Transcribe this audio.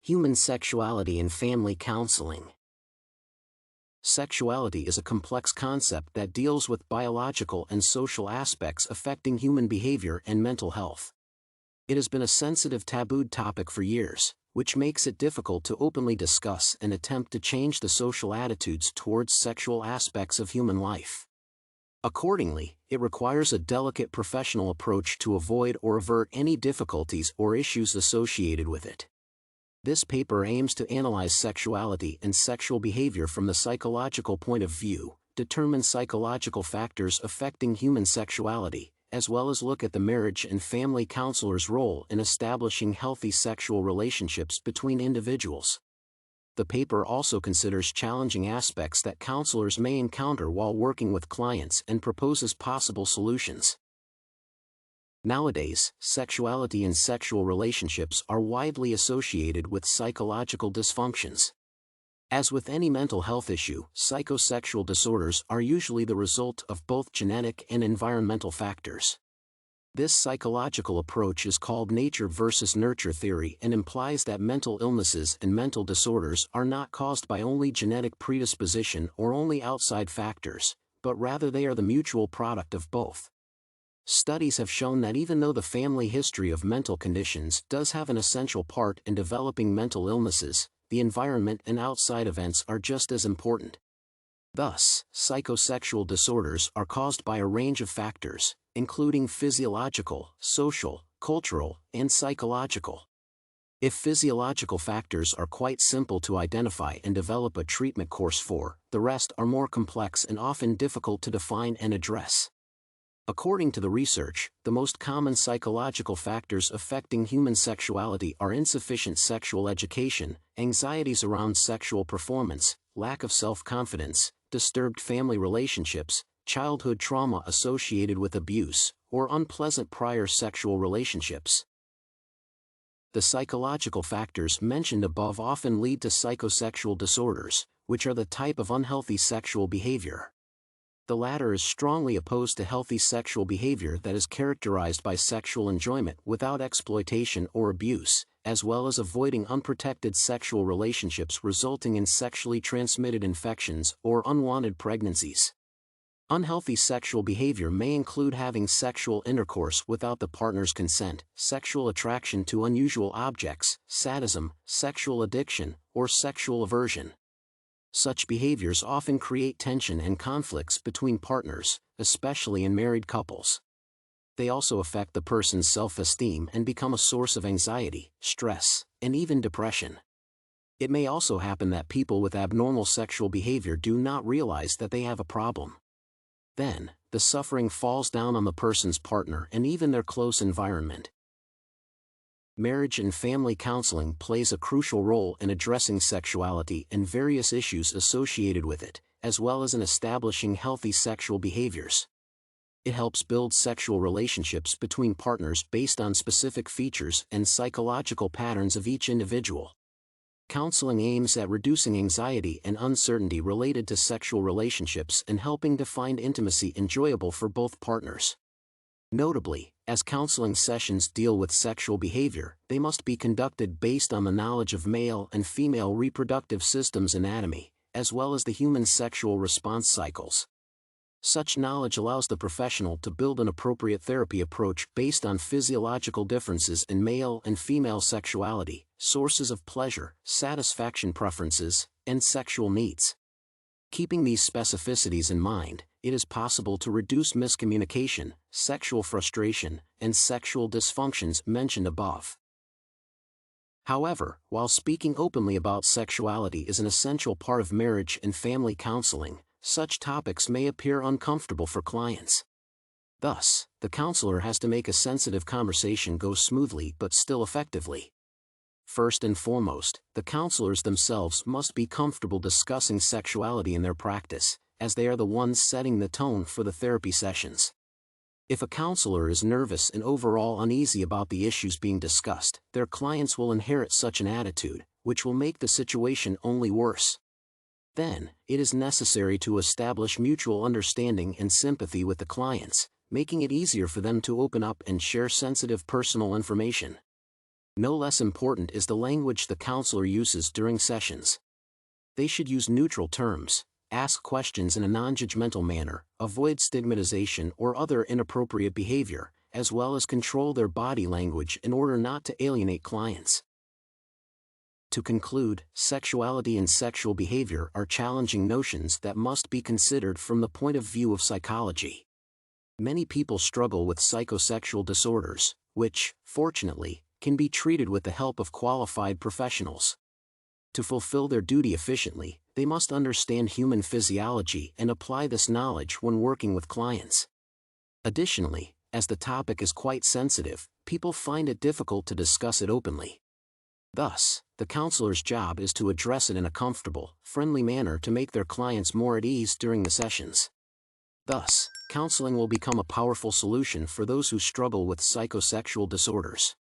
Human sexuality and family counseling. Sexuality is a complex concept that deals with biological and social aspects affecting human behavior and mental health. It has been a sensitive tabooed topic for years, which makes it difficult to openly discuss and attempt to change the social attitudes towards sexual aspects of human life. Accordingly, it requires a delicate professional approach to avoid or avert any difficulties or issues associated with it. This paper aims to analyze sexuality and sexual behavior from the psychological point of view, determine psychological factors affecting human sexuality, as well as look at the marriage and family counselor's role in establishing healthy sexual relationships between individuals. The paper also considers challenging aspects that counselors may encounter while working with clients and proposes possible solutions. Nowadays, sexuality and sexual relationships are widely associated with psychological dysfunctions. As with any mental health issue, psychosexual disorders are usually the result of both genetic and environmental factors. This psychological approach is called nature versus nurture theory and implies that mental illnesses and mental disorders are not caused by only genetic predisposition or only outside factors, but rather they are the mutual product of both. Studies have shown that even though the family history of mental conditions does have an essential part in developing mental illnesses, the environment and outside events are just as important. Thus, psychosexual disorders are caused by a range of factors, including physiological, social, cultural, and psychological. If physiological factors are quite simple to identify and develop a treatment course for, the rest are more complex and often difficult to define and address. According to the research, the most common psychological factors affecting human sexuality are insufficient sexual education, anxieties around sexual performance, lack of self-confidence, disturbed family relationships, childhood trauma associated with abuse, or unpleasant prior sexual relationships. The psychological factors mentioned above often lead to psychosexual disorders, which are the type of unhealthy sexual behavior. The latter is strongly opposed to healthy sexual behavior that is characterized by sexual enjoyment without exploitation or abuse, as well as avoiding unprotected sexual relationships resulting in sexually transmitted infections or unwanted pregnancies. Unhealthy sexual behavior may include having sexual intercourse without the partner's consent, sexual attraction to unusual objects, sadism, sexual addiction, or sexual aversion. Such behaviors often create tension and conflicts between partners, especially in married couples. They also affect the person's self-esteem and become a source of anxiety, stress, and even depression. It may also happen that people with abnormal sexual behavior do not realize that they have a problem. Then, the suffering falls down on the person's partner and even their close environment. Marriage and family counseling plays a crucial role in addressing sexuality and various issues associated with it, as well as in establishing healthy sexual behaviors. It helps build sexual relationships between partners based on specific features and psychological patterns of each individual. Counseling aims at reducing anxiety and uncertainty related to sexual relationships and helping to find intimacy enjoyable for both partners. Notably, as counseling sessions deal with sexual behavior, they must be conducted based on the knowledge of male and female reproductive systems anatomy, as well as the human sexual response cycles. Such knowledge allows the professional to build an appropriate therapy approach based on physiological differences in male and female sexuality, sources of pleasure, satisfaction preferences, and sexual needs. Keeping these specificities in mind, it is possible to reduce miscommunication, sexual frustration, and sexual dysfunctions mentioned above. However, while speaking openly about sexuality is an essential part of marriage and family counseling, such topics may appear uncomfortable for clients. Thus, the counselor has to make a sensitive conversation go smoothly but still effectively. First and foremost, the counselors themselves must be comfortable discussing sexuality in their practice, as they are the ones setting the tone for the therapy sessions. If a counselor is nervous and overall uneasy about the issues being discussed, their clients will inherit such an attitude, which will make the situation only worse. Then, it is necessary to establish mutual understanding and sympathy with the clients, making it easier for them to open up and share sensitive personal information. No less important is the language the counselor uses during sessions. They should use neutral terms, ask questions in a non-judgmental manner, avoid stigmatization or other inappropriate behavior, as well as control their body language in order not to alienate clients. To conclude, sexuality and sexual behavior are challenging notions that must be considered from the point of view of psychology. Many people struggle with psychosexual disorders, which, fortunately, can be treated with the help of qualified professionals. To fulfill their duty efficiently, they must understand human physiology and apply this knowledge when working with clients. Additionally, as the topic is quite sensitive, people find it difficult to discuss it openly. Thus, the counselor's job is to address it in a comfortable, friendly manner to make their clients more at ease during the sessions. Thus, counseling will become a powerful solution for those who struggle with psychosexual disorders.